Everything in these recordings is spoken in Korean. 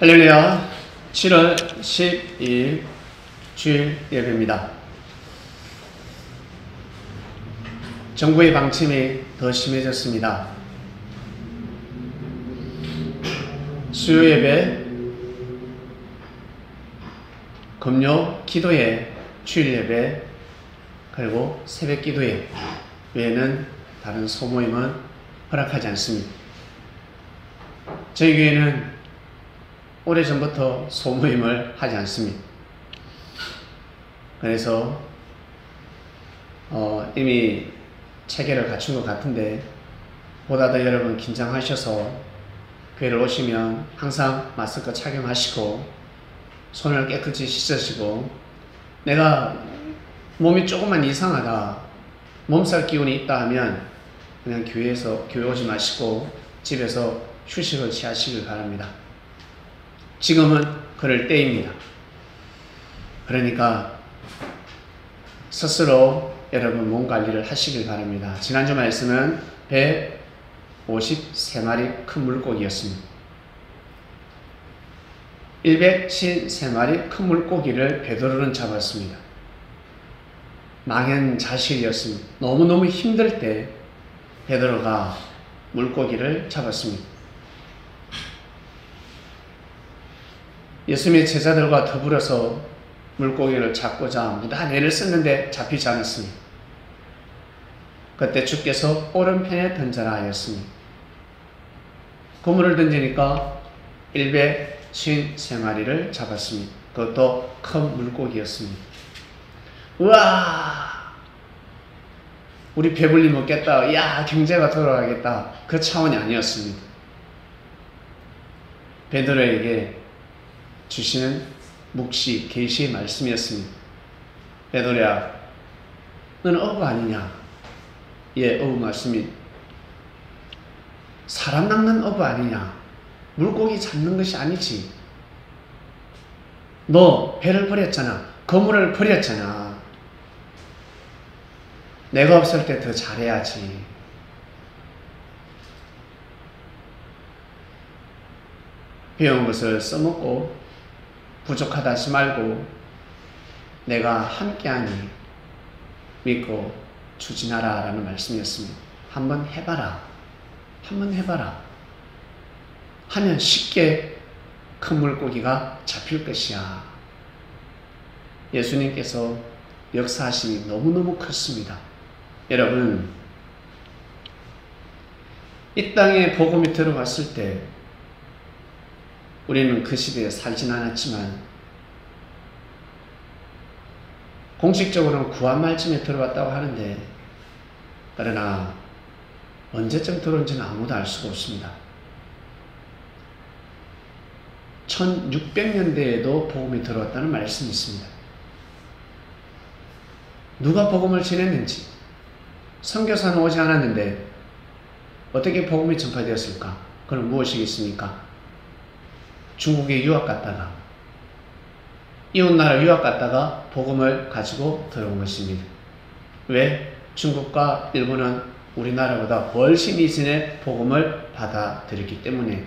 할렐루야. 7월 12일 주일 예배입니다. 정부의 방침이 더 심해졌습니다. 수요 예배, 금요 기도회, 주일 예배, 그리고 새벽 기도회 외에는 다른 소모임은 허락하지 않습니다. 저희 교회는 오래전부터 소모임을 하지 않습니다. 그래서 이미 체계를 갖춘 것 같은데 보다 더 여러분 긴장하셔서 교회를 오시면 항상 마스크 착용하시고 손을 깨끗이 씻으시고, 내가 몸이 조금만 이상하다, 몸살 기운이 있다 하면 그냥 교회 오지 마시고 집에서 휴식을 취하시길 바랍니다. 지금은 그럴 때입니다. 그러니까 스스로 여러분 몸 관리를 하시길 바랍니다. 지난주 말씀은 153마리 큰 물고기였습니다. 153마리 큰 물고기를 베드로는 잡았습니다. 망연자실이었습니다. 너무너무 힘들 때 베드로가 물고기를 잡았습니다. 예수님의 제자들과 더불어서 물고기를 잡고자 무단 애를 썼는데 잡히지 않았습니다. 그때 주께서 오른편에 던져라 하였습니다. 그물을 던지니까 153마리를 잡았습니다. 그것도 큰 물고기였습니다. 우와! 우리 배불리 먹겠다. 야, 경제가 돌아가겠다. 그 차원이 아니었습니다. 베드로에게 주시는 묵시, 계시의 말씀이었습니다. 베드로야, 너는 어부 아니냐? 예, 어부 맞습니다. 사람 낚는 어부 아니냐? 물고기 잡는 것이 아니지. 너 배를 버렸잖아. 그물을 버렸잖아. 내가 없을 때 더 잘해야지. 배운 것을 써먹고 부족하다 하지 말고 내가 함께하니 믿고 추진하라 라는 말씀이었습니다. 한번 해봐라. 한번 해봐라. 하면 쉽게 큰 물고기가 잡힐 것이야. 예수님께서 역사하심이 너무너무 컸습니다. 여러분, 이 땅에 복음이 들어갔을 때 우리는 그 시대에 살진 않았지만 공식적으로는 구한말쯤에 들어왔다고 하는데, 그러나 언제쯤 들어온지는 아무도 알 수가 없습니다. 1600년대에도 복음이 들어왔다는 말씀이 있습니다. 누가 복음을 전했는지, 선교사는 오지 않았는데 어떻게 복음이 전파되었을까? 그건 무엇이겠습니까? 중국에 유학 갔다가, 이웃나라 유학 갔다가 복음을 가지고 들어온 것입니다. 왜? 중국과 일본은 우리나라보다 훨씬 이전에 복음을 받아들였기 때문에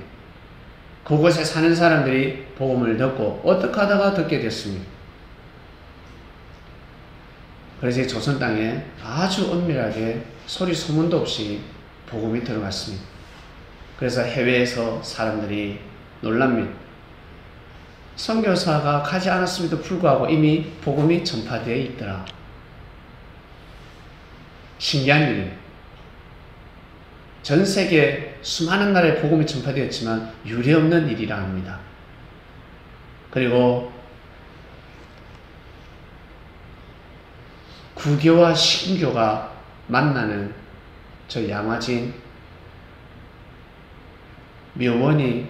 그곳에 사는 사람들이 복음을 듣고 어떻게 하다가 듣게 됐습니다. 그래서 조선 땅에 아주 은밀하게 소리 소문도 없이 복음이 들어갔습니다. 그래서 해외에서 사람들이 놀랍니다. 선교사가 가지 않았음에도 불구하고 이미 복음이 전파되어 있더라. 신기한 일입니다. 전 세계 수많은 나라에 복음이 전파되었지만 유례없는 일이라 합니다. 그리고 구교와 신교가 만나는 저 양화진 묘원이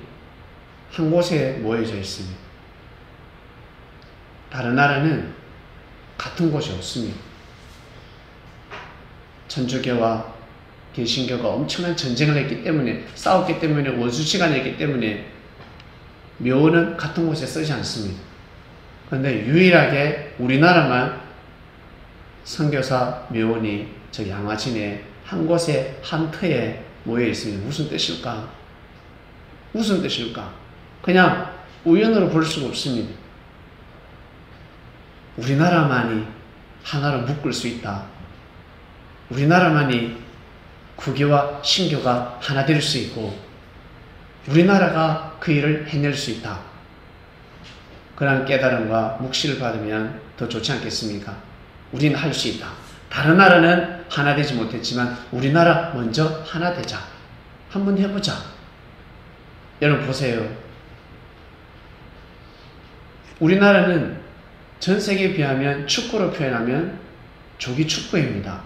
한 곳에 모여져 있습니다. 다른 나라는 같은 곳이 없습니다. 천주교와 개신교가 엄청난 전쟁을 했기 때문에, 싸웠기 때문에, 원수시간을 했기 때문에 묘원은 같은 곳에 쓰지 않습니다. 그런데 유일하게 우리나라만 선교사 묘원이 저 양화진에 한 곳에 한 터에 모여 있습니다. 무슨 뜻일까? 무슨 뜻일까? 그냥 우연으로 볼 수가 없습니다. 우리나라만이 하나로 묶을 수 있다. 우리나라만이 구교와 신교가 하나 될 수 있고 우리나라가 그 일을 해낼 수 있다. 그런 깨달음과 묵시를 받으면 더 좋지 않겠습니까? 우리는 할 수 있다. 다른 나라는 하나 되지 못했지만 우리나라 먼저 하나 되자. 한번 해보자. 여러분 보세요. 우리나라는 전 세계에 비하면 축구로 표현하면 조기 축구입니다.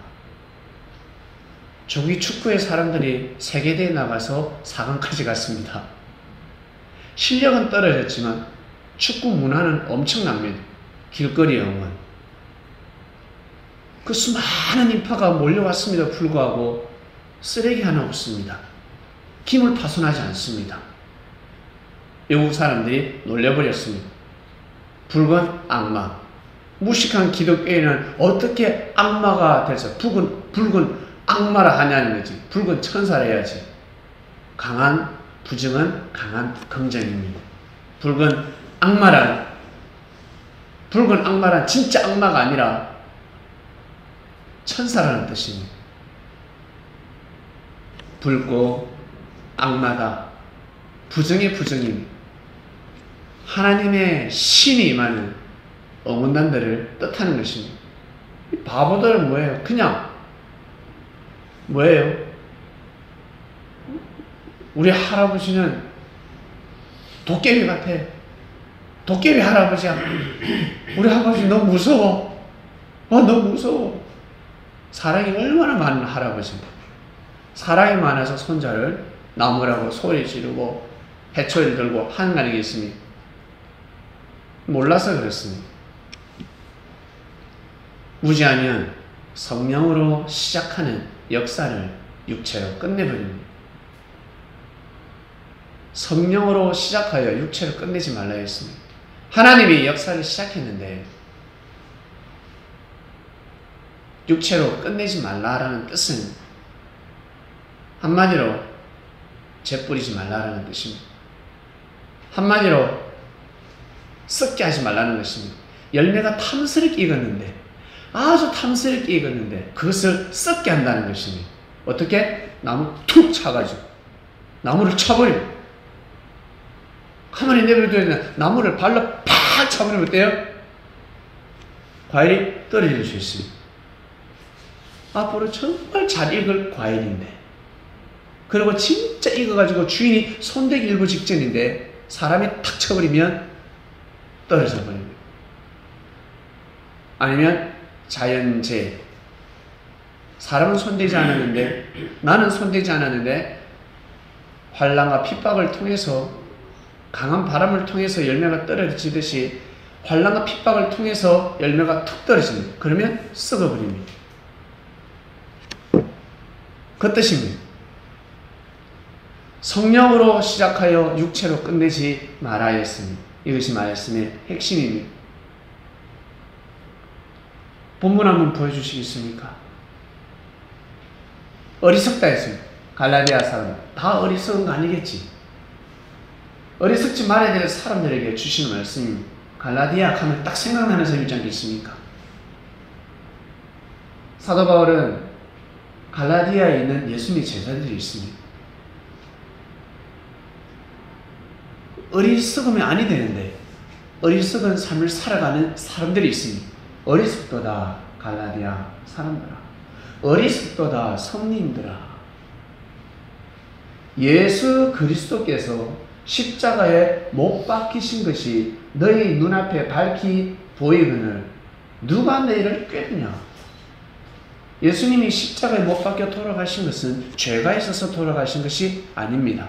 조기 축구의 사람들이 세계대회에 나가서 4강까지 갔습니다. 실력은 떨어졌지만 축구 문화는 엄청납니다. 길거리 응원. 그 수많은 인파가 몰려왔음에도 불구하고 쓰레기 하나 없습니다. 김을 파손하지 않습니다. 외국 사람들이 놀려버렸습니다. 붉은 악마. 무식한 기독교인은 어떻게 악마가 돼서 붉은 악마라 하냐는 거지. 붉은 천사라 해야지. 강한 부정은 강한 긍정입니다. 붉은 악마란 진짜 악마가 아니라 천사라는 뜻입니다. 붉고 악마다. 부정의 부정입니다. 하나님의 신이 임하는 어문단들을 뜻하는 것입니다. 이 바보들은 뭐예요? 그냥 뭐예요? 우리 할아버지는 도깨비 같아. 도깨비 할아버지야. 우리 할아버지 너무 무서워. 너무 무서워. 사랑이 얼마나 많은 할아버지인가. 사랑이 많아서 손자를 나무라고 소리 지르고 해초를 들고 한가는 게 있습니다. 몰라서 그렇습니다. 무지하면 성령으로 시작하는 역사를 육체로 끝내버립니다. 성령으로 시작하여 육체로 끝내지 말라 했습니다. 하나님이 역사를 시작했는데 육체로 끝내지 말라라는 뜻은 한마디로 재뿌리지 말라라는 뜻입니다. 한마디로 썩게 하지 말라는 것입니다. 열매가 탐스럽게 익었는데 아주 탐스럽게 익었는데 그것을 썩게 한다는 것입니다. 어떻게? 나무 툭 차가지고 나무를 쳐버립니다. 가만히 내버려두면 나무를 발로 팍 쳐버리면 어때요? 과일이 떨어질 수 있습니다. 앞으로 정말 잘 익을 과일인데 그리고 진짜 익어가지고 주인이 손대기 일부 직전인데 사람이 탁 쳐버리면 떨어져 버립니다. 아니면 자연재해. 사람은 손대지 않았는데 나는 손대지 않았는데 환란과 핍박을 통해서 강한 바람을 통해서 열매가 떨어지듯이 환란과 핍박을 통해서 열매가 툭 떨어집니다. 그러면 썩어버립니다. 그 뜻입니다. 성령으로 시작하여 육체로 끝내지 말아야했습니다. 이것이 말씀의 핵심입니다. 본문 한번 보여주시겠습니까? 어리석다 했습니다. 갈라디아 사람 다 어리석은 거 아니겠지? 어리석지 말아야 될 사람들에게 주시는 말씀입니다. 갈라디아 하면 딱 생각나는 사람이 있지 않겠습니까? 사도 바울은 갈라디아에 있는 예수님의 제자들이 있습니다. 어리석으면 아니 되는데 어리석은 삶을 살아가는 사람들이 있습니다. 어리석도다 갈라디아 사람들아. 어리석도다 성님들아. 예수 그리스도께서 십자가에 못 박히신 것이 너희 눈앞에 밝히 보이거늘 누가 너희를 꾀느냐. 예수님이 십자가에 못 박혀 돌아가신 것은 죄가 있어서 돌아가신 것이 아닙니다.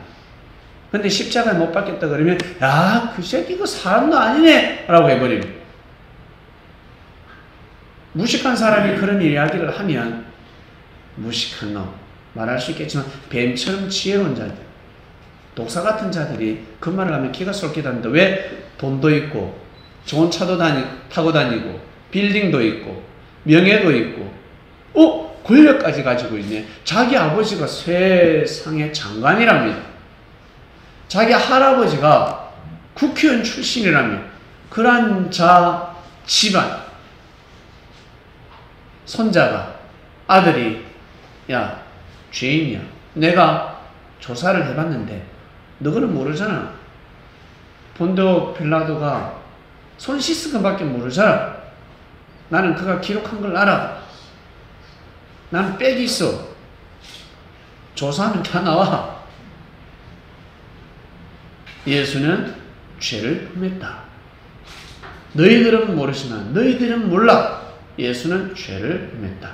근데 십자가에 못 박혔다 그러면 야, 그 새끼 그 사람도 아니네 라고 해버립니다. 무식한 사람이 그런 이야기를 하면 무식한 놈 말할 수 있겠지만 뱀처럼 지혜로운 자들, 독사 같은 자들이 그 말을 하면 기가 쏠게 합니다. 왜? 돈도 있고 좋은 차도 타고 다니고 빌딩도 있고 명예도 있고 권력까지 가지고 있네. 자기 아버지가 세상의 장관이랍니다. 자기 할아버지가 국회의원 출신이라면 그러한 자 집안 손자가 아들이 야 죄인이야. 내가 조사를 해봤는데 너는 모르잖아. 본도 빌라도가 손 씻은 것밖에 모르잖아. 나는 그가 기록한 걸 알아. 나는 빽이 있어. 조사하면 다 나와. 예수는 죄를 범했다. 너희들은 모르지만 너희들은 몰라. 예수는 죄를 범했다.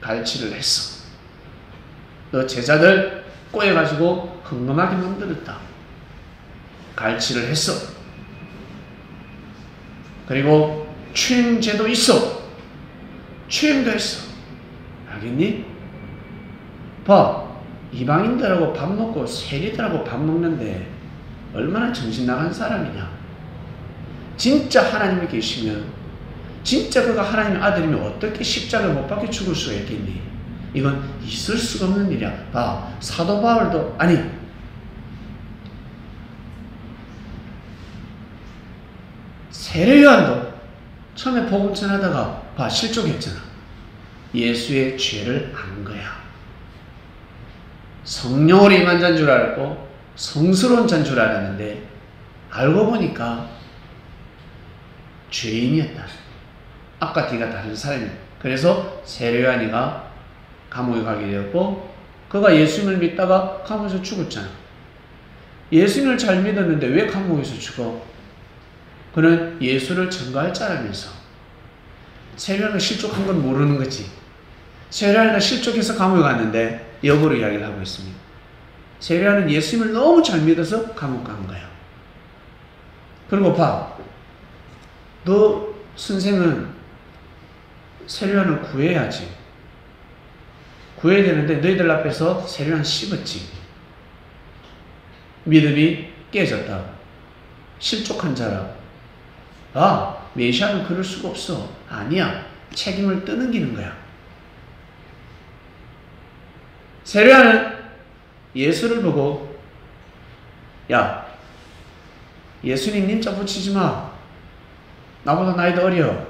갈치를 했어. 너 제자들 꼬여가지고 흥금하게 만들었다. 갈치를 했어. 그리고 추행죄도 있어. 추행도 했어. 알겠니? 봐. 이방인들하고 밥 먹고 세리들하고 밥 먹는데 얼마나 정신 나간 사람이냐. 진짜 하나님이 계시면, 진짜 그가 하나님의 아들이면 어떻게 십자가를 못 박혀 죽을 수가 있겠니? 이건 있을 수가 없는 일이야. 봐. 사도 바울도, 아니, 세례 요한도 처음에 복음 전하다가 봐, 실족했잖아. 예수의 죄를 안 거야. 성령으로 임한 자인 줄 알고 성스러운 자인 줄 알았는데 알고 보니까 죄인이었다. 아까 뒤가 다른 사람이야. 그래서 세례 요한이가 감옥에 가게 되었고, 그가 예수님을 믿다가 감옥에서 죽었잖아. 예수님을 잘 믿었는데 왜 감옥에서 죽어? 그는 예수를 증거할 자라면서. 세례 요한이 실족한 건 모르는 거지. 세례 요한이가 실족해서 감옥에 갔는데 역으로 이야기를 하고 있습니다. 세례 요한은 예수님을 너무 잘 믿어서 감옥 간 거야. 그리고 봐. 너 선생은 세례 요한을 구해야지. 구해야 되는데 너희들 앞에서 세례 요한 씹었지. 믿음이 깨졌다. 실족한 자라. 아, 메시아는 그럴 수가 없어. 아니야. 책임을 떠넘기는 거야. 세례 요한은 예수를 보고, 야, 예수님 님자 붙이지 마. 나보다 나이도 어려.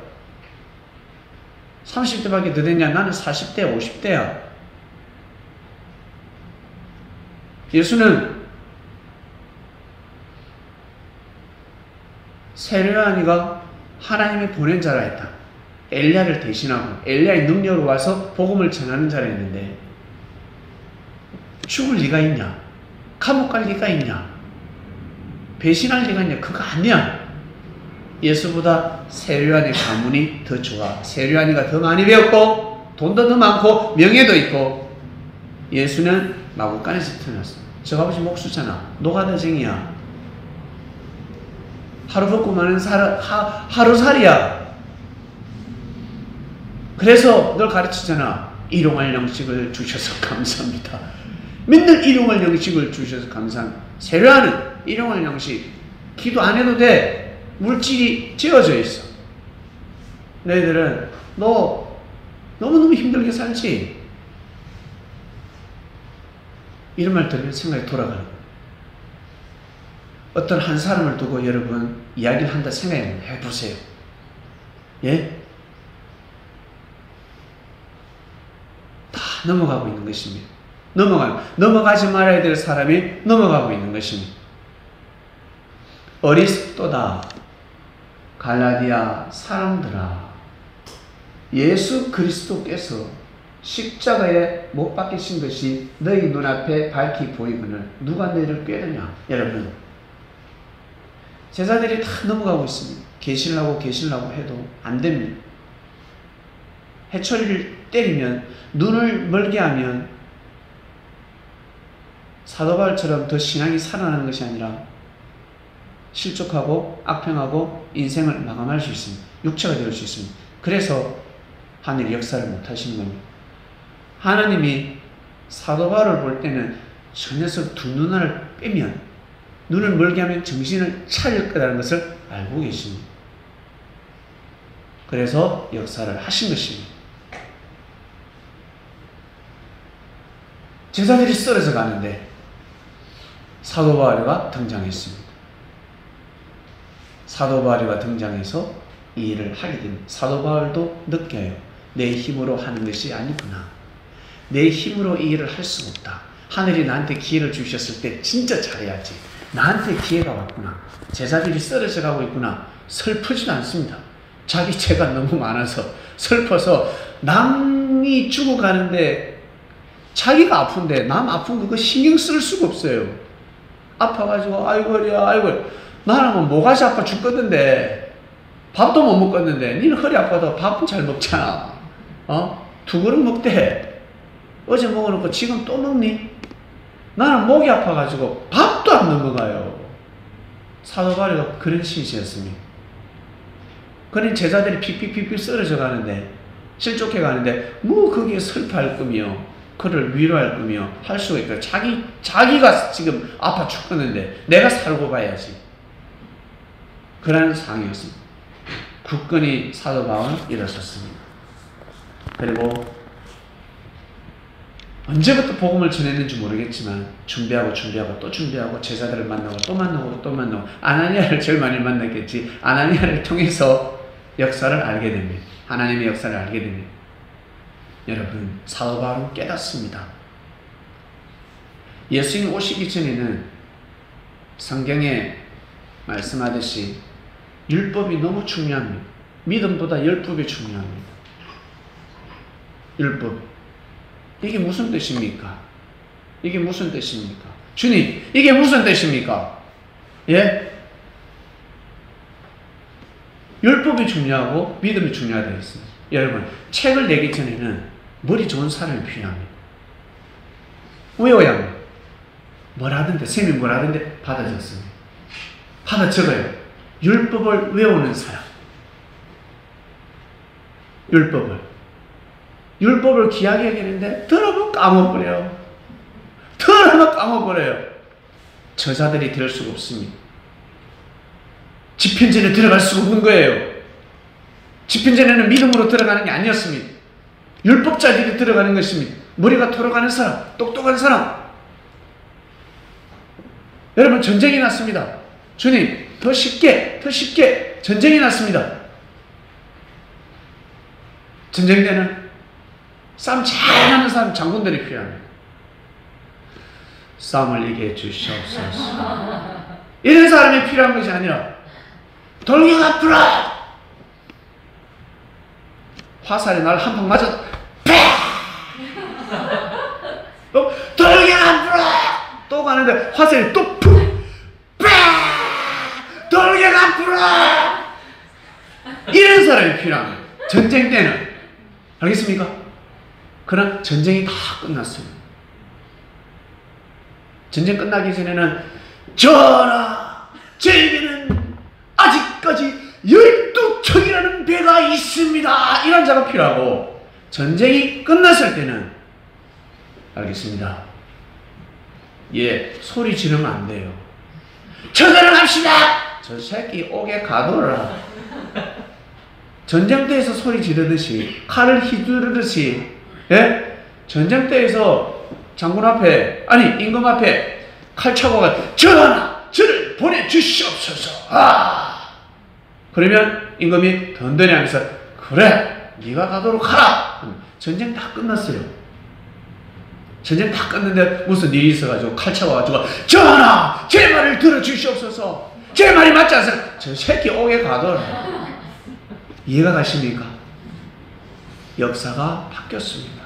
30대밖에 더 됐냐? 나는 40대, 50대야. 예수는 세례 요한이가 하나님의 보낸 자라 했다. 엘리야를 대신하고 엘리야의 능력으로 와서 복음을 전하는 자라 했는데 죽을 리가 있냐? 감옥 갈 리가 있냐? 배신할 리가 있냐? 그거 아니야. 예수보다 세례 요한의 가문이 더 좋아. 세례 요한이가 더 많이 배웠고 돈도 더 많고 명예도 있고, 예수는 마구간에서 태어났어. 저 아버지 목수잖아. 노가다쟁이야. 하루 먹고 마는 하루살이야. 그래서 널 가르치잖아. 일용할 양식을 주셔서 감사합니다. 맨날 일용할 양식을 주셔서 감사합니다. 세례 요한은 일용할 양식 기도 안 해도 돼. 물질이 지어져 있어. 너희들은 너 너무너무 힘들게 살지? 이런 말 들으면 생각이 돌아가는 거예요. 어떤 한 사람을 두고 여러분 이야기를 한다 생각해 보세요. 예? 다 넘어가고 있는 것입니다. 넘어가지 말아야 될 사람이 넘어가고 있는 것입니다. 어리석도다. 갈라디아 사람들아, 예수 그리스도께서 십자가에 못 박히신 것이 너희 눈앞에 밝히 보이거늘 누가 너희를 꾀느냐. 여러분, 제자들이 다 넘어가고 있습니다. 계시려고 해도 안 됩니다. 해초리를 때리면, 눈을 멀게 하면 사도 바울처럼 더 신앙이 살아나는 것이 아니라 실족하고 악평하고 인생을 마감할 수 있습니다. 육체가 될 수 있습니다. 그래서 하늘이 역사를 못 하시는 겁니다. 하나님이 사도 바울을 볼 때는 저 녀석 두 눈을 빼면, 눈을 멀게 하면 정신을 차릴 거라는 것을 알고 계십니다. 그래서 역사를 하신 것입니다. 제자들이 쓰러져 가는데 사도 바울이 등장했습니다. 사도 바울이 등장해서 이 일을 하게 됩니다. 사도 바울도 느껴요. 내 힘으로 하는 것이 아니구나. 내 힘으로 이 일을 할 수가 없다. 하늘이 나한테 기회를 주셨을 때 진짜 잘해야지. 나한테 기회가 왔구나. 제자들이 쓰러져 가고 있구나. 슬프지도 않습니다. 자기 죄가 너무 많아서 슬퍼서 남이 죽어가는데 자기가 아픈데 남 아픈 그거 신경 쓸 수가 없어요. 아파가지고 아이고야 아이고 나는 모가지 아파 죽겠는데 밥도 못 먹겠는데 니는 허리 아파도 밥은 잘 먹잖아. 두 그릇 먹대. 어제 먹어놓고 지금 또 먹니? 나는 목이 아파가지고 밥도 안 넘어가요. 사도 바울이 그런 신이셨습니다. 그런 제자들이 픽픽픽픽 쓰러져 가는데 실족해 가는데 뭐 거기에 슬퍼할 거며 그를 위로할 거며 할 수가 있고 자기가 지금 아파 죽겠는데 내가 살고 가야지. 그런 상황이었습니다. 굳건히 사도 바울은 일어섰습니다. 그리고 언제부터 복음을 전했는지 모르겠지만 준비하고 또 준비하고 제자들을 만나고 또 만나고 아나니아를 제일 많이 만났겠지. 아나니아를 통해서 역사를 알게 됩니다. 하나님의 역사를 알게 됩니다. 여러분, 사도 바울은 깨닫습니다. 예수님 오시기 전에는 성경에 말씀하듯이 율법이 너무 중요합니다. 믿음보다 율법이 중요합니다. 율법. 이게 무슨 뜻입니까? 이게 무슨 뜻입니까? 주님, 이게 무슨 뜻입니까? 예? 율법이 중요하고 믿음이 중요하다고 했습니다. 여러분, 책을 내기 전에는 머리 좋은 사람이 필요합니다. 외워야 합니다. 뭐라든지, 선생님이 뭐라든지 받아 적습니다. 받아 적어요. 율법을 외우는 사람. 율법을 귀하게 여기는데 들어보면 까먹어버려요. 저자들이 될 수가 없습니다. 집현전에 들어갈 수가 없는 거예요. 집현전에는 믿음으로 들어가는 게 아니었습니다. 율법자들이 들어가는 것입니다. 머리가 돌아가는 사람, 똑똑한 사람. 여러분, 전쟁이 났습니다. 주님, 더 쉽게 전쟁이 났습니다. 전쟁 때는 싸움 잘하는 사람, 장군들이 필요합니다. 싸움을 이겨 주시옵소서. 이런 사람이 필요한 것이 아니라 돌격 앞으로! 화살이 날 한 방 맞아도 돌격 앞으로! 또 가는데 화살이 또 푹! 돌격 앞으로! 이런 사람이 필요합니다. 전쟁 때는. 알겠습니까? 그러나 전쟁이 다 끝났어요. 전쟁 끝나기 전에는 전하, 저에게는 아직까지 12척이라는 배가 있습니다. 이런 자가 필요하고, 전쟁이 끝났을 때는 알겠습니다. 예, 소리 지르면 안 돼요. 저대로 갑시다. 저 새끼 옥에 가둬라. 전쟁터에서 소리 지르듯이, 칼을 휘두르듯이, 예? 전쟁터에서 장군 앞에, 아니 임금 앞에 칼 차고 가, 전하, 저를 보내주시옵소서. 그러면 임금이 던던히 하면서, 그래, 네가 가도록 하라. 전쟁 다 끝났어요. 전쟁 다 끝났는데 무슨 일이 있어가지고 칼 차고 전하, 제 말을 들어주시옵소서. 제 말이 맞지 않습니까? 저 새끼 옥에 가둬라. 이해가 가십니까? 역사가 바뀌었습니다.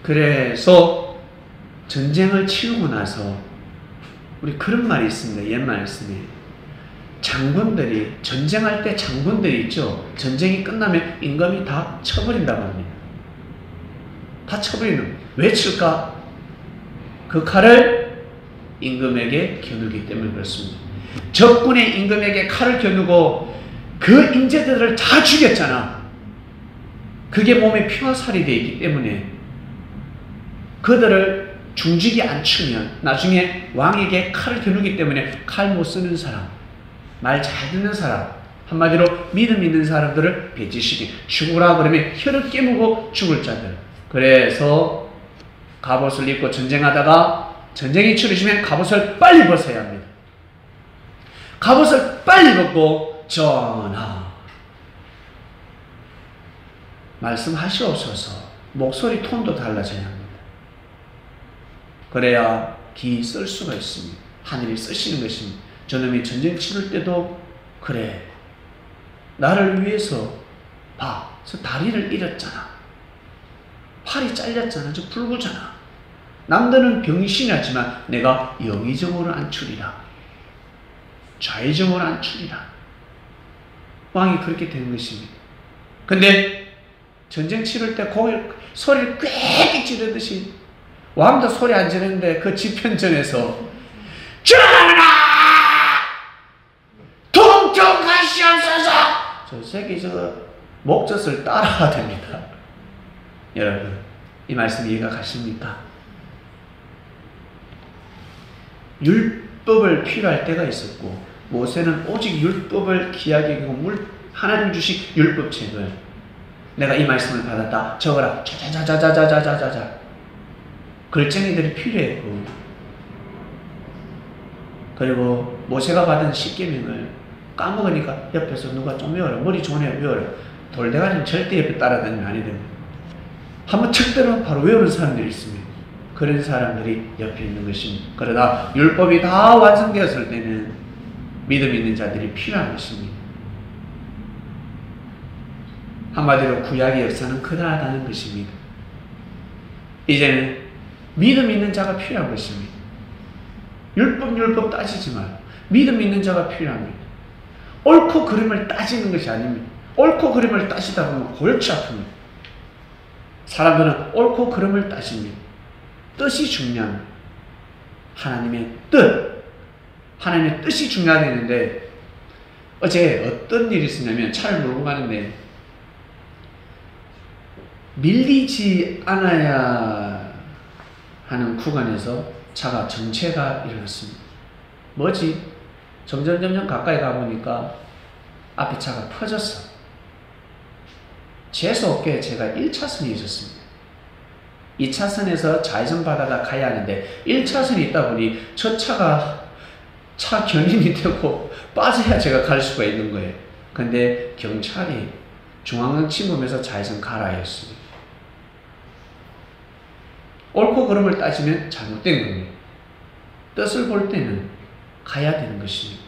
그래서 전쟁을 치르고 나서 우리 그런 말이 있습니다. 옛 말씀에 장군들이, 전쟁할 때 장군들이 있죠. 전쟁이 끝나면 임금이 다 쳐버린다고 합니다. 다 쳐버리는. 왜 칠까? 그 칼을 임금에게 겨누기 때문에 그렇습니다. 적군의 임금에게 칼을 겨누고 그 인재들을 다 죽였잖아. 그게 몸에 피와 살이 되어 있기 때문에 그들을 중직이 안 치면 나중에 왕에게 칼을 겨누기 때문에 칼 못 쓰는 사람, 말 잘 듣는 사람, 한마디로 믿음 있는 사람들을 배제시키, 죽으라 그러면 혀를 깨무고 죽을 자들. 그래서 갑옷을 입고 전쟁하다가 전쟁이 치러지면 갑옷을 빨리 벗어야 합니다. 갑옷을 빨리 벗고 전하 말씀하시옵소서. 목소리 톤도 달라져야 합니다. 그래야 기 쓸 수가 있습니다. 하늘이 쓰시는 것입니다. 저놈이 전쟁 치를 때도 그래 나를 위해서 봐. 저 다리를 잃었잖아. 팔이 잘렸잖아. 저 붉으잖아. 남들은 병신하지만 내가 영의정으로 안추리라. 좌의정으로 안추리라. 왕이 그렇게 되는 것입니다. 근데 전쟁 치를 때 소리를 꽥 지르듯이 왕도 소리 안 지르는데 그 집현전에서 전하! 동정하시옵소서! 저 새끼 저 목젖을 따라야 됩니다. 여러분 이 말씀 이해가 가십니까? 율법을 필요할 때가 있었고 모세는 오직 율법을 귀하게 여기고 하나님 주신 율법책을 내가 이 말씀을 받았다 적어라 자자자자자자자자자 글쟁이들이 필요했고 그리고 모세가 받은 십계명을 까먹으니까 옆에서 누가 좀 외워라 머리 좋네 외워라 돌대가리는 절대 옆에 따라다니면 아니 됩니다. 한번 척 들으면 바로 외우는 사람들이 있습니다. 그런 사람들이 옆에 있는 것입니다. 그러나 율법이 다 완성되었을 때는 믿음 있는 자들이 필요한 것입니다. 한마디로 구약의 역사는 크다라는 것입니다. 이제는 믿음 있는 자가 필요한 것입니다. 율법 따지지 말고 믿음 있는 자가 필요합니다. 옳고 그름을 따지는 것이 아닙니다. 옳고 그름을 따지다 보면 골치 아픕니다. 사람들은 옳고 그름을 따집니다. 뜻이 중요합니다. 하나님의 뜻. 하나님의 뜻이 중요하다는데 어제 어떤 일이 있었냐면 차를 몰고 가는데 밀리지 않아야 하는 구간에서 차가 정체가 일어났습니다. 뭐지? 점점 가까이 가보니까 앞에 차가 퍼졌어. 재수없게 제가 1차선에 있었습니다. 2차선에서 좌회전 받아가 가야 하는데 1차선에 있다 보니 저 차가 차 견인이 되고 빠져야 제가 갈 수가 있는 거예요. 근데 경찰이 중앙선 침범해서 좌회전 가라 했습니다. 옳고 그름을 따지면 잘못된 겁니다. 뜻을 볼 때는 가야 되는 것입니다.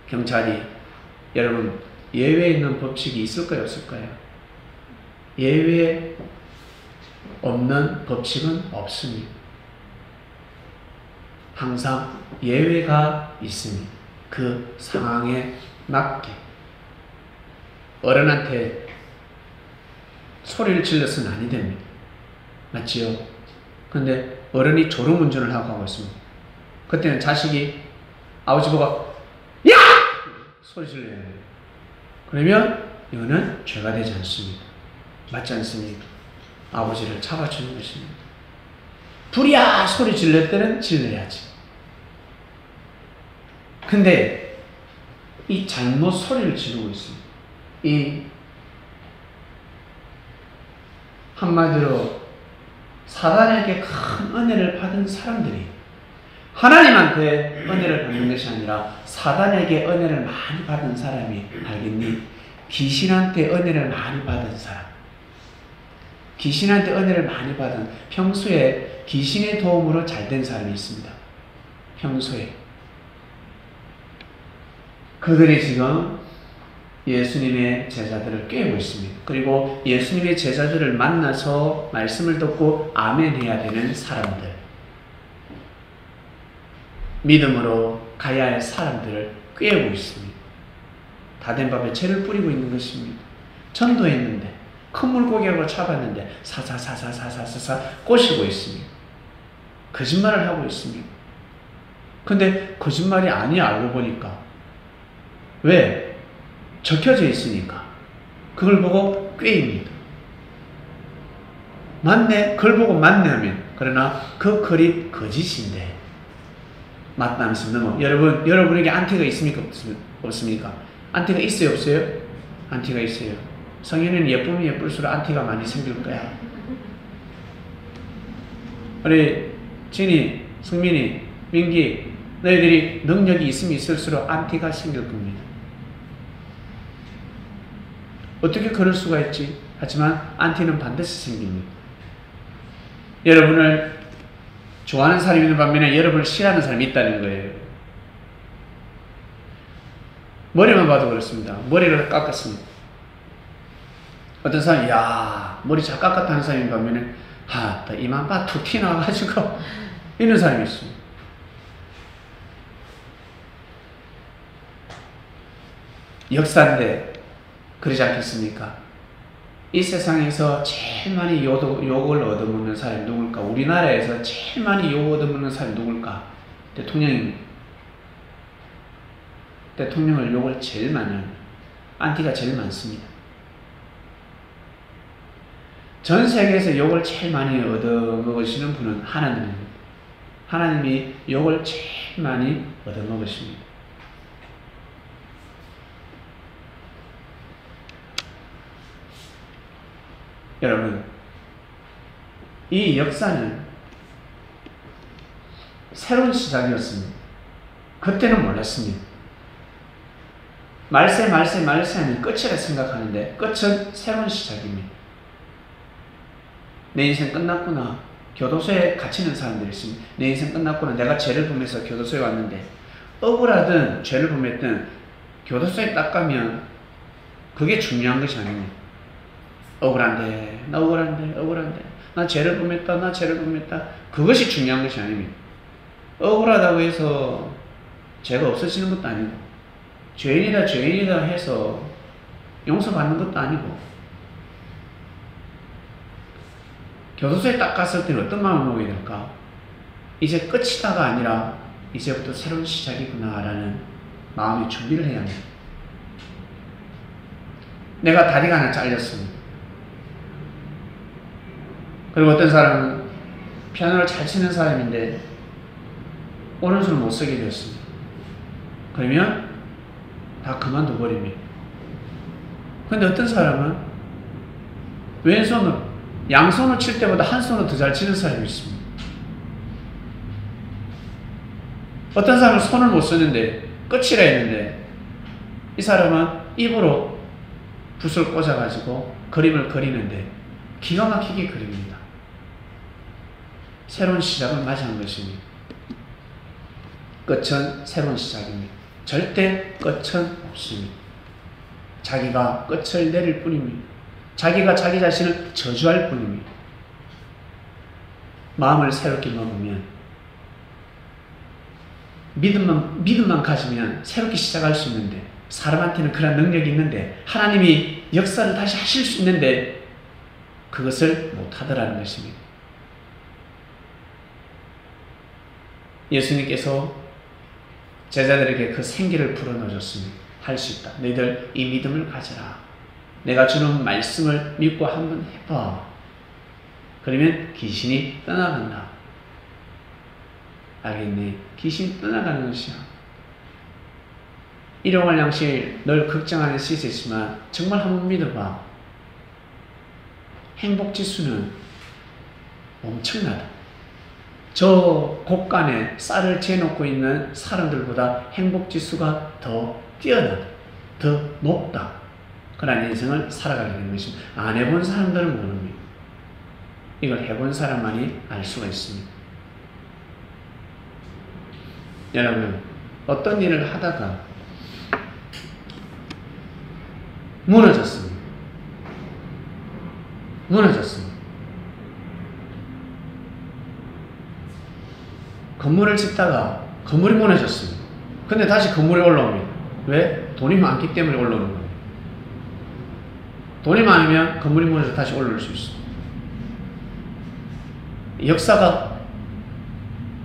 경찰이 여러분 예외에 있는 법칙이 있을까요 없을까요? 예외 없는 법칙은 없습니다. 항상 예외가 있습니다. 그 상황에 맞게 어른한테 소리를 질러서는 아니 됩니다. 맞지요? 근데 어른이 졸음운전을 하고 가고 있습니다. 그때는 자식이 아버지 보고 야! 소리 질러야 해요. 그러면 이거는 죄가 되지 않습니다. 맞지 않습니까? 아버지를 잡아주는 것입니다. 불이야! 소리 질릴 때는 질러야지. 근데 이 잘못 소리를 지르고 있습니다. 이 한마디로 사단에게 큰 은혜를 받은 사람들이 하나님한테 은혜를 받는 것이 아니라 사단에게 은혜를 많이 받은 사람이 알겠니? 귀신한테 은혜를 많이 받은 사람. 귀신한테 은혜를 많이 받은 평소에 귀신의 도움으로 잘된 사람이 있습니다. 평소에. 그들이 지금 예수님의 제자들을 꾀고 있습니다. 그리고 예수님의 제자들을 만나서 말씀을 듣고 아멘 해야 되는 사람들. 믿음으로 가야 할 사람들을 꾀고 있습니다. 다된 밥에 채를 뿌리고 있는 것입니다. 전도했는데 큰 물고기하고 잡았는데 사사사사사사사 꼬시고 있습니다. 거짓말을 하고 있습니다. 근데 거짓말이 아니야 알고 보니까. 왜? 적혀져 있으니까. 그걸 보고 꾀입니다. 맞네? 그걸 보고 맞네 하면. 그러나 그 글이 거짓인데 맞다면서 넘어. 여러분에게 안티가 있습니까? 없습니까? 안티가 있어요? 없어요? 안티가 있어요. 성인은 예쁘면 예쁠수록 안티가 많이 생길 거야. 우리 진이, 승민이, 민기 너희들이 능력이 있으면 있을수록 안티가 생길 겁니다. 어떻게 그럴 수가 있지? 하지만 안티는 반드시 생깁니다. 여러분을 좋아하는 사람이 있는 반면에 여러분을 싫어하는 사람이 있다는 거예요. 머리만 봐도 그렇습니다. 머리를 깎았습니다. 어떤 사람이 야 머리 잘 깎았다 하는 사람이 반면에 이만 봐 툭 튀어나와가지고 이런 사람이 있습니다. 역사인데 그러지 않겠습니까? 이 세상에서 제일 많이 욕을 얻어먹는 사람이 누굴까? 우리나라에서 제일 많이 욕 얻어먹는 사람이 누굴까? 대통령입니다. 대통령을 욕을 제일 많이 합니다. 안티가 제일 많습니다. 전 세계에서 욕을 제일 많이 얻어먹으시는 분은 하나님입니다. 하나님이 욕을 제일 많이 얻어먹으십니다. 여러분, 이 역사는 새로운 시작이었습니다. 그때는 몰랐습니다. 말세 하면 끝이라 생각하는데 끝은 새로운 시작입니다. 내 인생 끝났구나. 교도소에 갇히는 사람들이 있습니다. 내 인생 끝났구나. 내가 죄를 범해서 교도소에 왔는데 억울하든 죄를 범했든 교도소에 딱 가면 그게 중요한 것이 아닙니다. 억울한데 나 죄를 범했다 그것이 중요한 것이 아닙니다. 억울하다고 해서 죄가 없어지는 것도 아니고 죄인이다 해서 용서받는 것도 아니고 교도소에 딱 갔을 때는 어떤 마음을 먹어야 될까? 이제 끝이다가 아니라 이제부터 새로운 시작이구나 라는 마음의 준비를 해야 합니다. 내가 다리가 하나 잘렸습니다. 그리고 어떤 사람은 피아노를 잘 치는 사람인데 오른손을 못 쓰게 되었습니다. 그러면 다 그만둬 버립니다. 그런데 어떤 사람은 왼손으로 양손을 칠 때보다 한 손으로 더 잘 치는 사람이 있습니다. 어떤 사람은 손을 못 쓰는데 끝이라 했는데 이 사람은 입으로 붓을 꽂아가지고 그림을 그리는데 기가 막히게 그립니다. 새로운 시작을 맞이한 것입니다. 끝은 새로운 시작입니다. 절대 끝은 없습니다. 자기가 끝을 내릴 뿐입니다. 자기가 자기 자신을 저주할 뿐입니다. 마음을 새롭게 먹으면 믿음만 가지면 새롭게 시작할 수 있는데 사람한테는 그런 능력이 있는데 하나님이 역사를 다시 하실 수 있는데 그것을 못하더라는 것입니다. 예수님께서 제자들에게 그 생기를 불어넣어줬습니다. 할 수 있다. 너희들 이 믿음을 가져라. 내가 주는 말씀을 믿고 한번 해봐. 그러면 귀신이 떠나간다. 알겠니? 귀신이 떠나가는 것이야. 일용할 양식 널 걱정하는 시세지만 정말 한번 믿어봐. 행복지수는 엄청나다. 저 곳간에 쌀을 재놓고 있는 사람들보다 행복지수가 더 뛰어나다. 더 높다. 그런 인생을 살아가게 되는 것입니다. 안 해본 사람들은 모릅니다. 이걸 해본 사람만이 알 수가 있습니다. 여러분, 어떤 일을 하다가 무너졌습니다. 건물을 짓다가 건물이 무너졌습니다. 근데 다시 건물이 올라옵니다. 왜? 돈이 많기 때문에 올라오는 거예요. 돈이 많으면 건물이 무너져서 다시 올라올 수 있습니다. 역사가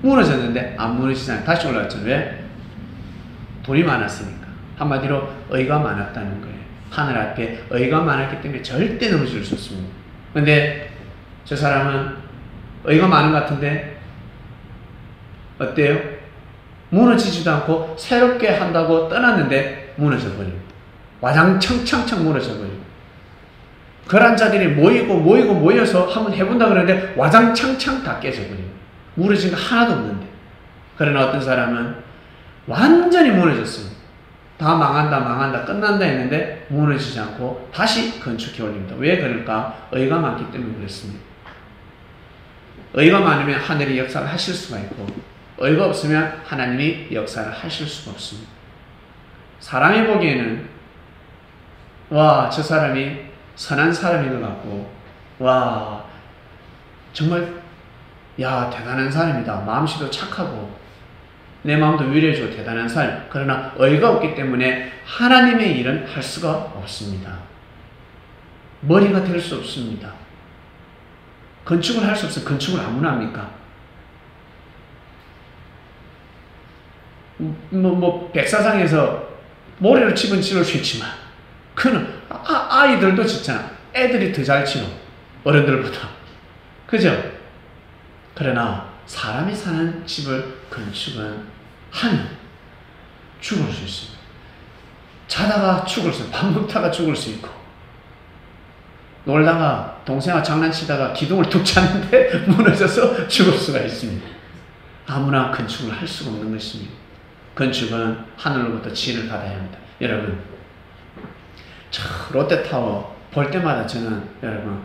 무너졌는데 안 무너지잖아요. 다시 올라왔잖아요. 왜? 돈이 많았으니까. 한마디로 의가 많았다는 거예요. 하늘 앞에 의가 많았기 때문에 절대 넘어질 수 없습니다. 근데 저 사람은 의가 많은 것 같은데 어때요? 무너지지도 않고 새롭게 한다고 떠났는데 무너져버립니다. 와장창창 무너져버립니다. 그런 자들이 모여서 한번 해본다 그러는데 와장창창 다 깨져버립니다. 무너진 거 하나도 없는데. 그러나 어떤 사람은 완전히 무너졌습니다. 다 망한다 끝난다 했는데 무너지지 않고 다시 건축해 올립니다. 왜 그럴까? 의가 많기 때문에 그렇습니다. 의가 많으면 하늘이 역사를 하실 수가 있고, 의가 없으면 하나님이 역사를 하실 수가 없습니다. 사람이 보기에는 와, 저 사람이 선한 사람인 것 같고, 와, 정말 야, 대단한 사람이다. 마음씨도 착하고 내 마음도 위로해주고 대단한 사람. 그러나 의가 없기 때문에 하나님의 일은 할 수가 없습니다. 머리가 될 수 없습니다. 건축을 할 수 없어요. 건축을 아무나 합니까? 백사장에서 모래로 집은 지을 수 있지만 그는 아이들도 짓잖아. 애들이 더 잘 지어. 어른들보다. 그죠? 그러나 사람이 사는 집을 건축은 하면 죽을 수 있습니다. 자다가 죽을 수 있고, 밥 먹다가 죽을 수 있고, 놀다가 동생과 장난치다가 기둥을 툭 찼는데 무너져서 죽을 수가 있습니다. 아무나 건축을 할 수가 없는 것입니다. 건축은 하늘로부터 지혜를 받아야 합니다. 여러분, 롯데타워 볼 때마다 저는 여러분,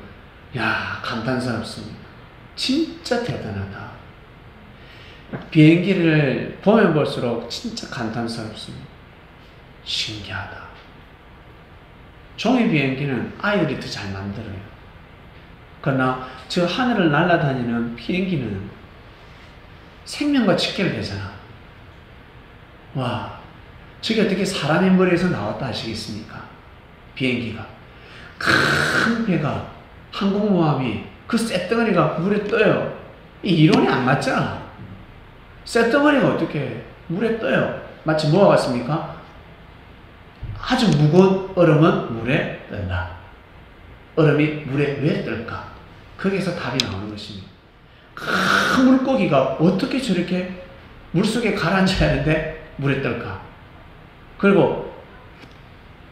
야, 감탄스럽습니다. 진짜 대단하다. 비행기를 보면 볼수록 진짜 감탄스럽습니다. 신기하다. 종이 비행기는 아이들이 더 잘 만들어요. 그러나 저 하늘을 날아다니는 비행기는 생명과 직결되잖아. 와, 저게 어떻게 사람의 머리에서 나왔다 하시겠습니까? 비행기가. 큰 배가, 항공모함이 그 쇳덩어리가 물에 떠요. 이 이론이 안 맞잖아. 쇳덩어리가 어떻게 물에 떠요? 마치 뭐가 같습니까? 아주 무거운 얼음은 물에 뜬다. 얼음이 물에 왜 뜰까? 거기에서 답이 나오는 것입니다. 큰 물고기가 어떻게 저렇게 물속에 가라앉아야 하는데 물에 뜰까? 그리고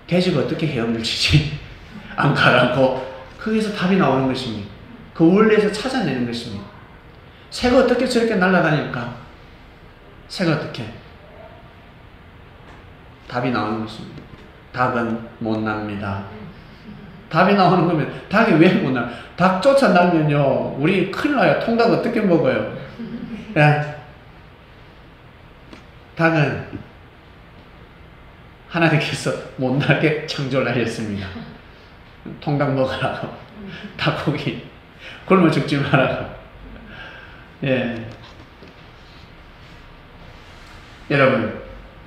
돼지가 어떻게 헤엄을 치지? 안 가라앉고 거기서 답이 나오는 것입니다. 그 원리에서 찾아내는 것입니다. 새가 어떻게 저렇게 날아다닐까? 새가 어떻게? 답이 나오는 것입니다. 닭은 못 납니다. 답이 나오는 거면 닭이 왜 못 나? 닭 쫓아 날면요 우리 큰일 나요. 통닭 어떻게 먹어요? 예. 닭은 하나님께서 못 나게 창조를 하셨습니다. 통닭 먹으라고. 닭고기 굶어 죽지 말라고. 예. 여러분,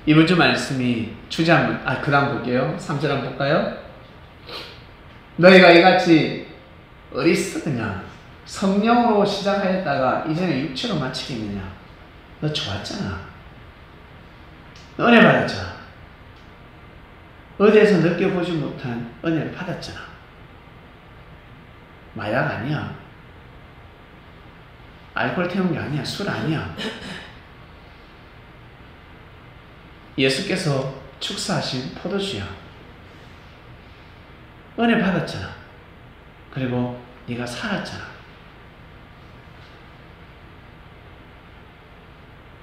이번 주 말씀이 주제 한번, 그 다음 볼게요. 3절 한번 볼까요? 너희가 이같이 어리석으냐? 성령으로 시작하였다가 이제는 육체로 마치겠느냐? 너 좋았잖아. 너 은혜 받았잖아. 어디에서 느껴보지 못한 은혜를 받았잖아. 마약 아니야. 알코올 태운 게 아니야. 술 아니야. 예수께서 축사하신 포도주야. 은혜 받았잖아. 그리고 네가 살았잖아.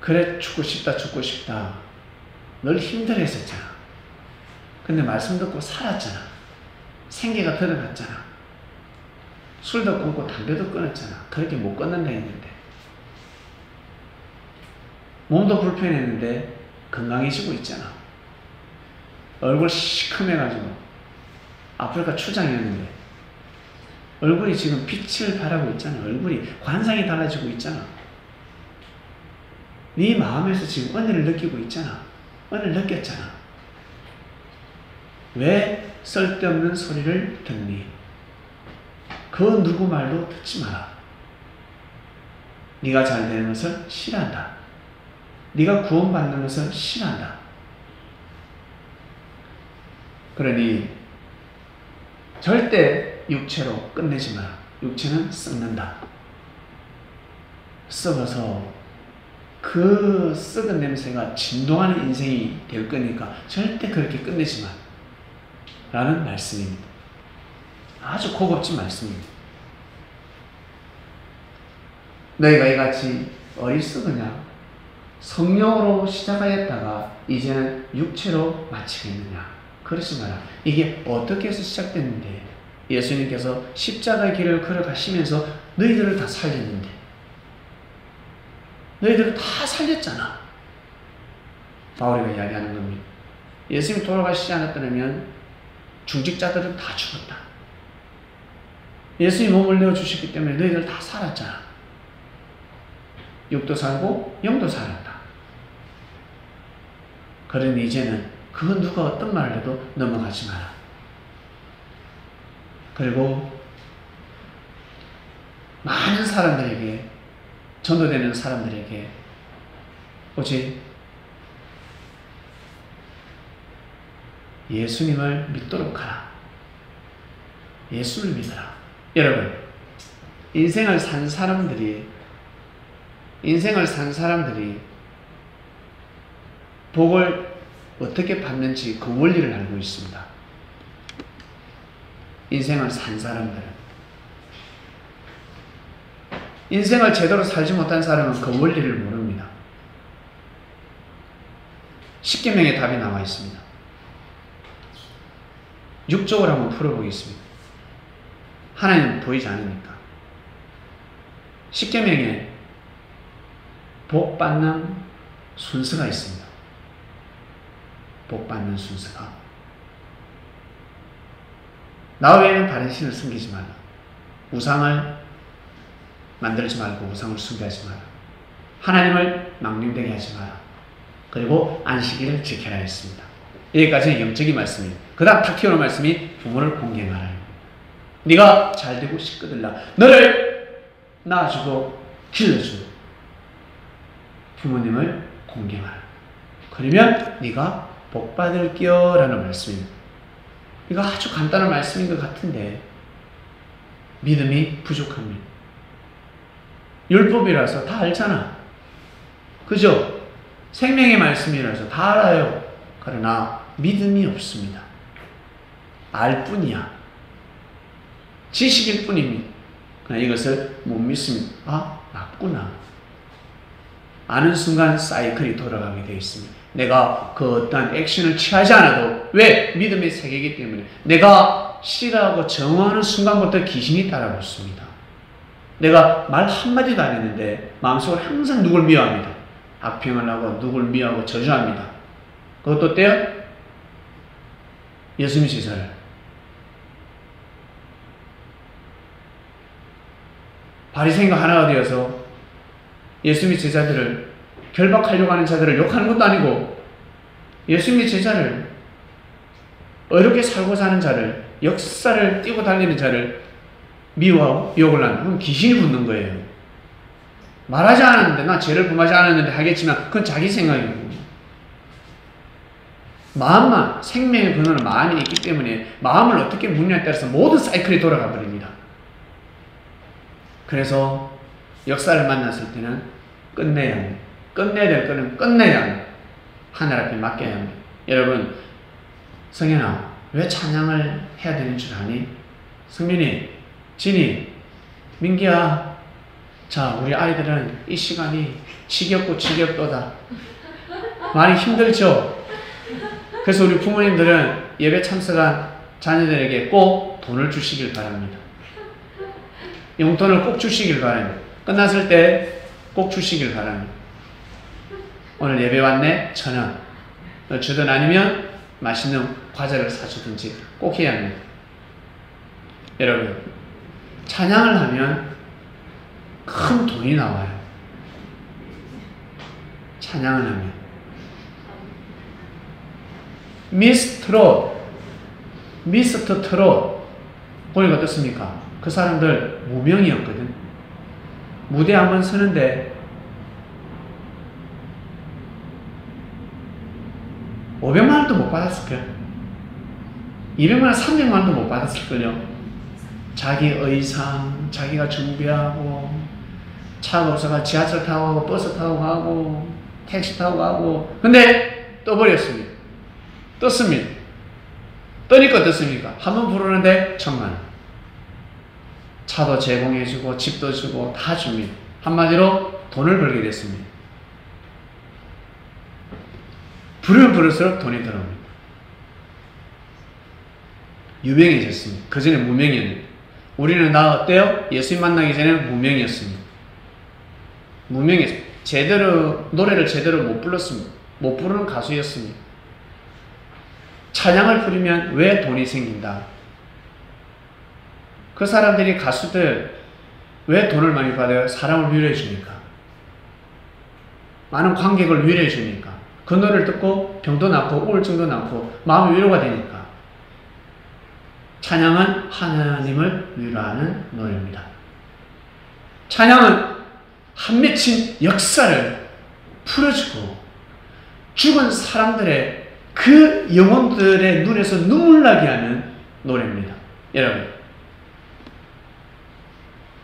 그래 죽고 싶다. 늘 힘들어했었잖아. 근데 말씀 듣고 살았잖아. 생기가 들어갔잖아. 술도 끊고 담배도 끊었잖아. 그렇게 못 끊는다 했는데 몸도 불편했는데 건강해지고 있잖아. 얼굴 시커매가지고 아프리카 출장이었는데 얼굴이 지금 빛을 발하고 있잖아. 얼굴이 관상이 달라지고 있잖아. 네 마음에서 지금 은혜를 느끼고 있잖아. 은혜를 느꼈잖아. 왜 쓸데없는 소리를 듣니? 그 누구 말도 듣지 마라. 네가 잘 되는 것을 싫어한다. 네가 구원받는 것을 싫어한다. 그러니 절대 육체로 끝내지 마라. 육체는 썩는다. 썩어서 그 썩은 냄새가 진동하는 인생이 될 거니까 절대 그렇게 끝내지 마. 라는 말씀입니다. 아주 고급진 말씀입니다. 너희가 이같이 어리석으냐? 성령으로 시작하였다가 이제는 육체로 마치겠느냐? 그렇지 마라. 이게 어떻게 해서 시작됐는데 예수님께서 십자가의 길을 걸어가시면서 너희들을 다 살렸는데, 너희들을 다 살렸잖아. 바울이가 이야기하는 겁니다. 예수님이 돌아가시지 않았더라면 중직자들은 다 죽었다. 예수님이 몸을 내어주셨기 때문에 너희들 다 살았잖아. 육도 살고 영도 살았다. 그러니 이제는 그 누가 어떤 말을 해도 넘어가지 마라. 그리고 많은 사람들에게, 전도되는 사람들에게 오직 예수님을 믿도록 하라. 예수를 믿어라. 여러분, 인생을 산 사람들이 복을 어떻게 받는지 그 원리를 알고 있습니다. 인생을 산 사람들은. 인생을 제대로 살지 못한 사람은 그 원리를 모릅니다. 십계명의 답이 나와 있습니다. 6쪽을 한번 풀어보겠습니다. 하나님은 보이지 않으니까. 십계명에 복 받는 순서가 있습니다. 복 받는 순서가. 나 외에는 다른 신을 섬기지 말라. 우상을 만들지 말고 우상을 숭배하지 마라. 하나님을 망령되게 하지 마라. 그리고 안식일을 지켜라 했습니다. 여기까지는 영적인 말씀이에요. 그 다음 탁 튀어나온 말씀이 부모를 공경하라. 네가 잘되고 싶거들라. 너를 낳아주고 길러주고 부모님을 공경하라. 그러면 네가 복받을게요 라는 말씀입니다. 이거 아주 간단한 말씀인 것 같은데 믿음이 부족합니다. 율법이라서 다 알잖아. 그죠? 생명의 말씀이라서 다 알아요. 그러나 믿음이 없습니다. 알 뿐이야. 지식일 뿐입니다. 그러나 이것을 못 믿습니다. 아, 맞구나. 아는 순간 사이클이 돌아가게 되어 있습니다. 내가 그 어떤 액션을 취하지 않아도, 왜? 믿음의 세계이기 때문에 내가 싫어하고 정오하는 순간부터 귀신이 따라붙습니다. 내가 말 한마디도 안 했는데 마음속으로 항상 누굴 미워합니다. 악평을 하고 누굴 미워하고 저주합니다. 그것도 어때요? 예수님의 제자를. 바리새인과 하나가 되어서 예수님의 제자들을 결박하려고 하는 자들을 욕하는 것도 아니고, 예수님의 제자를, 어렵게 살고 사는 자를, 역사를 띄고 달리는 자를 미워하고 욕을 하는, 그럼 귀신이 붙는 거예요. 말하지 않았는데, 나 죄를 범하지 않았는데 하겠지만 그건 자기 생각이고, 마음만, 생명의 근원은 마음이 있기 때문에 마음을 어떻게 묻냐에 따라서 모든 사이클이 돌아가 버립니다. 그래서 역사를 만났을 때는 끝내야 합니다. 끝내야 될 거는 끝내야 합니다. 하늘 앞에 맡겨야 합니다. 여러분, 성현아, 왜 찬양을 해야 되는 줄 아니? 성민이, 진이, 민기야, 자, 우리 아이들은 이 시간이 지겹고 지겹도다. 많이 힘들죠? 그래서 우리 부모님들은 예배 참석한 자녀들에게 꼭 돈을 주시길 바랍니다. 용돈을 꼭 주시길 바랍니다. 끝났을 때 꼭 주시길 바랍니다. 오늘 예배 왔네? 1,000원. 주든 아니면 맛있는 과자를 사주든지 꼭 해야 합니다. 여러분, 찬양을 하면 큰 돈이 나와요. 찬양을 하면. 미스터 트롯 보니까 어떻습니까? 그 사람들 무명이었거든. 무대 한번 서는데 500만 원도 못 받았을까요? 200만 원, 300만 원도 못 받았을걸요. 자기 의상, 자기가 준비하고, 차가 없어가 지하철 타고 가고, 버스 타고 가고, 택시 타고 가고, 근데 떠버렸습니다. 떴습니다. 떠니까 어떻습니까? 한 번 부르는데 1,000만 원. 차도 제공해주고 집도 주고 다 줍니다. 한마디로 돈을 벌게 됐습니다. 부르면 부를수록 돈이 들어옵니다. 유명해졌습니다. 그 전에 무명이었는데. 우리는 어때요? 예수님 만나기 전에 무명이었습니다. 무명했습니다. 노래를 제대로 못 불렀습니다. 못 부르는 가수였습니다. 찬양을 부르면 왜 돈이 생긴다? 그 사람들이 가수들 왜 돈을 많이 받아요? 사람을 위로해 주니까. 많은 관객을 위로해 주니까. 그 노래를 듣고 병도 낫고 우울증도 낫고 마음의 위로가 되니까. 찬양은 하나님을 위로하는 노래입니다. 찬양은 한 맺힌 역사를 풀어주고 죽은 사람들의 그 영혼들의 눈에서 눈물 나게 하는 노래입니다. 여러분,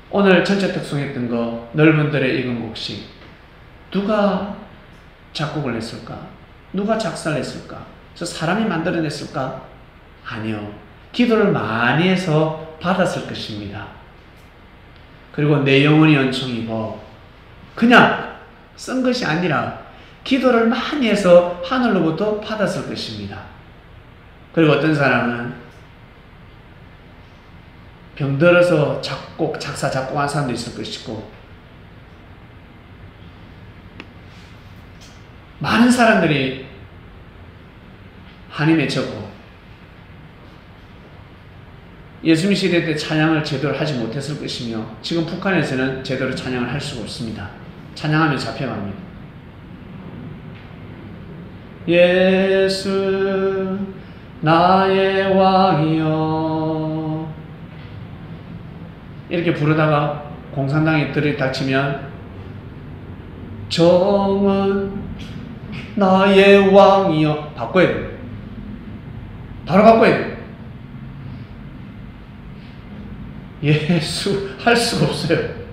오늘 전체 특송했던 거 넓은들의 익은 곡식 누가 작곡을 했을까? 누가 작사를 했을까? 저 사람이 만들어냈을까? 아니요. 기도를 많이 해서 받았을 것입니다. 그리고 내 영혼이 은총 입어 그냥 쓴 것이 아니라 기도를 많이 해서 하늘로부터 받았을 것입니다. 그리고 어떤 사람은 병들어서 작사, 작곡한 사람도 있을 것이고 많은 사람들이 한이 맺혔고 예수님 시대 때 찬양을 제대로 하지 못했을 것이며 지금 북한에서는 제대로 찬양을 할 수가 없습니다. 찬양하면 잡혀갑니다. 예수 나의 왕이여 이렇게 부르다가 공산당이 들이닥치면 정은 나의 왕이여 바꿔야 돼요. 바로 바꿔야 돼요. 예수 할 수가 없어요.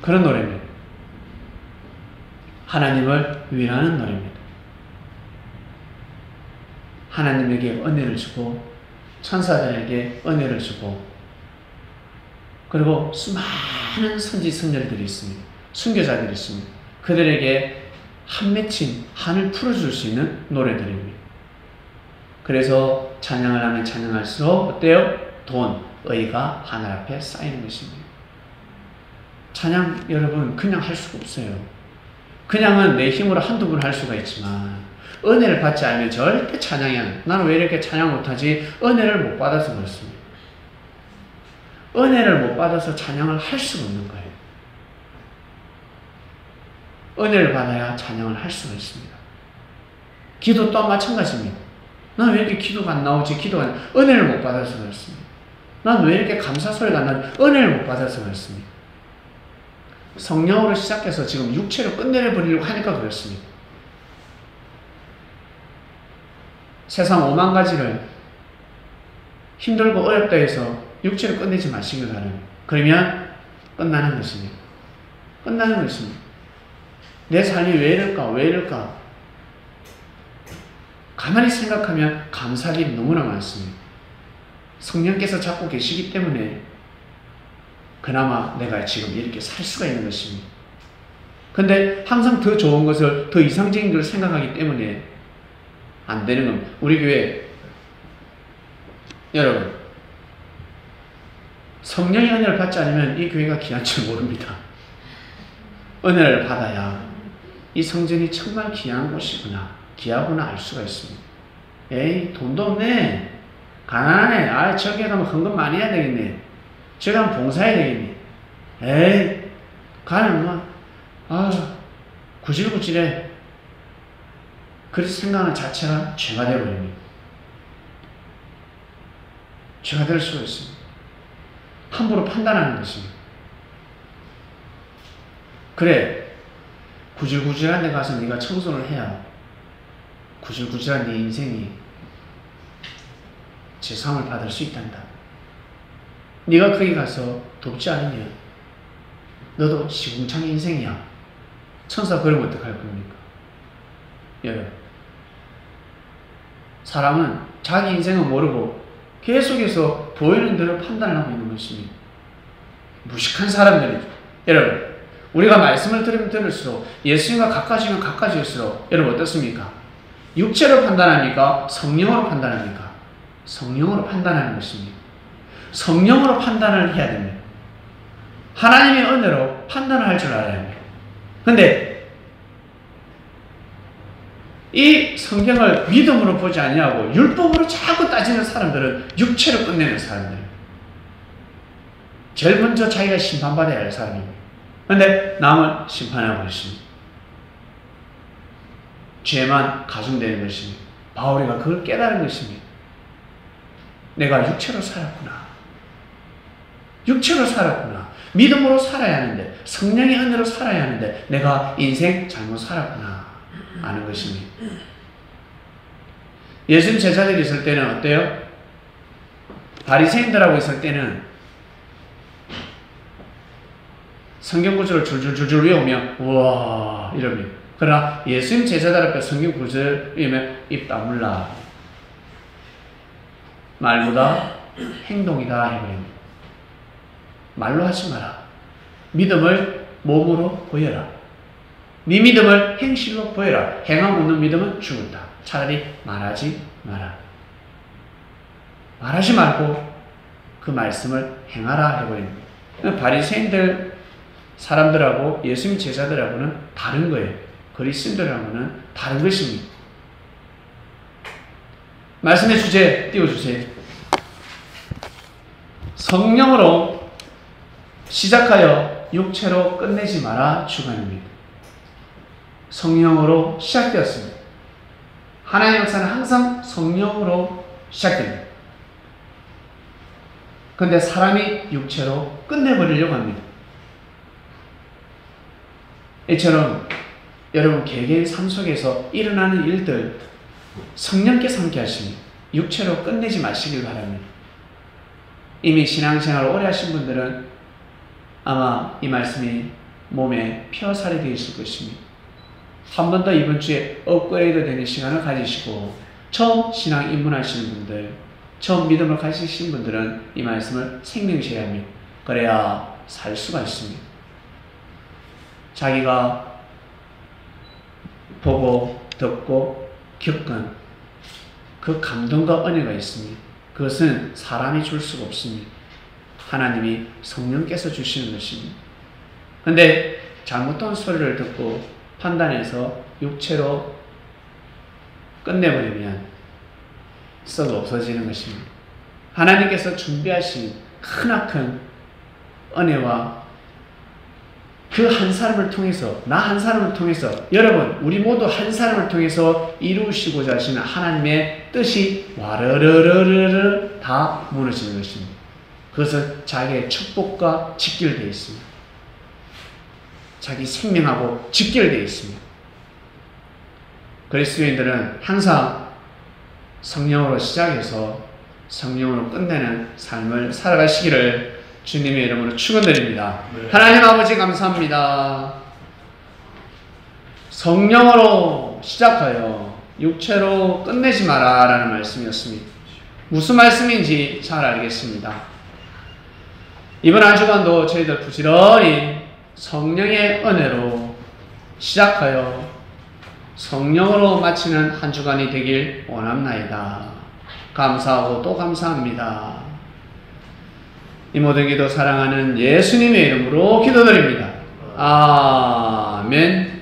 그런 노래입니다. 하나님을 위하는 노래입니다. 하나님에게 은혜를 주고 천사들에게 은혜를 주고 그리고 수많은 선지 선녀들이 있습니다. 순교자들이 있습니다. 그들에게 한 맺힌 한을 풀어줄 수 있는 노래들입니다. 그래서 찬양을 하면 찬양할수록 어때요? 돈, 의가 하늘 앞에 쌓이는 것입니다. 찬양 여러분 그냥 할 수가 없어요. 그냥은 내 힘으로 한두 번 할 수가 있지만 은혜를 받지 않으면 절대 찬양이 안 돼요. 나는 왜 이렇게 찬양 못하지? 은혜를 못 받아서 그렇습니다. 은혜를 못 받아서 찬양을 할 수가 없는 거예요. 은혜를 받아야 찬양을 할 수가 있습니다. 기도 또한 마찬가지입니다. 난 왜 이렇게 기도가 안 나오지? 은혜를 못 받아서 그렇습니다. 난 왜 이렇게 감사 소리가 안 나지? 은혜를 못 받아서 그렇습니다. 성령으로 시작해서 지금 육체로 끝내버리려고 하니까 그렇습니다. 세상 오만 가지를 힘들고 어렵다 해서 육체로 끝내지 마시길 바랍니다. 그러면 끝나는 것입니다. 끝나는 것입니다. 내 삶이 왜 이럴까? 왜 이럴까? 가만히 생각하면 감사할 일이 너무나 많습니다. 성령께서 잡고 계시기 때문에 그나마 내가 지금 이렇게 살 수가 있는 것입니다. 근데 항상 더 좋은 것을, 더 이상적인 것을 생각하기 때문에 안 되는 겁니다. 우리 교회 여러분 성령의 은혜를 받지 않으면 이 교회가 귀한 줄 모릅니다. 은혜를 받아야 이 성전이 정말 귀한 곳이구나, 귀하구나 알 수가 있습니다. 에이 돈도 없네, 가난하네, 저기 가면 헌금 많이 해야 되겠네, 저기 가면 봉사해야 되겠네, 에이 가면 구질구질해. 그렇게 생각하는 자체가 죄가 되어버립니다. 죄가 될 수가 있습니다. 함부로 판단하는 것입니다. 그래, 구질구질한 데 가서 네가 청소를 해야 구질구질한 네 인생이 제상을 받을 수 있단다. 네가 거기 가서 돕지 않으면 너도 시궁창 인생이야. 천사 그러면 어떡할 겁니까? 여러분, 사람은 자기 인생은 모르고 계속해서 보이는 대로 판단을 하고 있는 것입니다. 무식한 사람들이죠. 여러분, 우리가 말씀을 들으면 들을수록 예수님과 가까워지면 가까워질수록 여러분 어떻습니까? 육체로 판단합니까? 성령으로 판단합니까? 성령으로 판단하는 것입니다. 성령으로 판단을 해야 됩니다. 하나님의 은혜로 판단을 할 줄 알아야 합니다. 근데 이 성경을 믿음으로 보지 아니하고 율법으로 자꾸 따지는 사람들은 육체로 끝내는 사람들입니다. 제일 먼저 자기가 심판받아야 할 사람입니다. 그런데 남을 심판하고 있습니다. 죄만 가중되는 것입니다. 바울이가 그걸 깨달은 것입니다. 내가 육체로 살았구나. 육체로 살았구나. 믿음으로 살아야 하는데, 성령의 은혜로 살아야 하는데 내가 인생 잘못 살았구나 아는 것입니다. 예수님 제자들이 있을 때는 어때요? 바리새인들하고 있을 때는 성경 구절을 줄줄줄줄 외우면 우와 이럽니다. 그러나 예수님 제자들 앞에 성경 구절 외우면 입 다물라. 말보다 행동이다 해버립니다. 말로 하지 마라. 믿음을 몸으로 보여라. 네 믿음을 행실로 보여라. 행함 없는 믿음은 죽었다. 차라리 말하지 마라. 말하지 말고 그 말씀을 행하라 해버립니다. 바리새인들 사람들하고 예수님 제자들하고는 다른 거예요. 그리스도인들하고는 다른 것입니다. 말씀의 주제 띄워주세요. 성령으로 시작하여 육체로 끝내지 마라 주관입니다. 성령으로 시작되었습니다. 하나님의 역사는 항상 성령으로 시작됩니다. 그런데 사람이 육체로 끝내버리려고 합니다. 이처럼 여러분 개개인 삶 속에서 일어나는 일들 성령께서 함께 하십니다. 육체로 끝내지 마시길 바랍니다. 이미 신앙생활을 오래 하신 분들은 아마 이 말씀이 몸에 피어살이 되어 있을 것입니다. 한 번 더 이번 주에 업그레이드 되는 시간을 가지시고 처음 신앙 입문하시는 분들, 처음 믿음을 가지신 분들은 이 말씀을 생명시해야 합니다. 그래야 살 수가 있습니다. 자기가 보고 듣고 겪은 그 감동과 은혜가 있습니다. 그것은 사람이 줄 수가 없습니다. 하나님이 성령께서 주시는 것입니다. 그런데 잘못된 소리를 듣고 판단해서 육체로 끝내버리면 썩어 없어지는 것입니다. 하나님께서 준비하신 크나큰 은혜와 그 한 사람을 통해서, 나 한 사람을 통해서, 여러분 우리 모두 한 사람을 통해서 이루시고자 하시는 하나님의 뜻이 와르르르르 다 무너지는 것입니다. 그것은 자기의 축복과 직결되어 있습니다. 자기 생명하고 직결되어 있습니다. 그리스도인들은 항상 성령으로 시작해서 성령으로 끝내는 삶을 살아가시기를 주님의 이름으로 축원드립니다. 네. 하나님 아버지 감사합니다. 성령으로 시작하여 육체로 끝내지 마라 라는 말씀이었습니다. 무슨 말씀인지 잘 알겠습니다. 이번 한 주간도 저희들 부지런히 성령의 은혜로 시작하여 성령으로 마치는 한 주간이 되길 원합나이다. 감사하고 또 감사합니다. 이 모든 기도 사랑하는 예수님의 이름으로 기도드립니다. 아멘.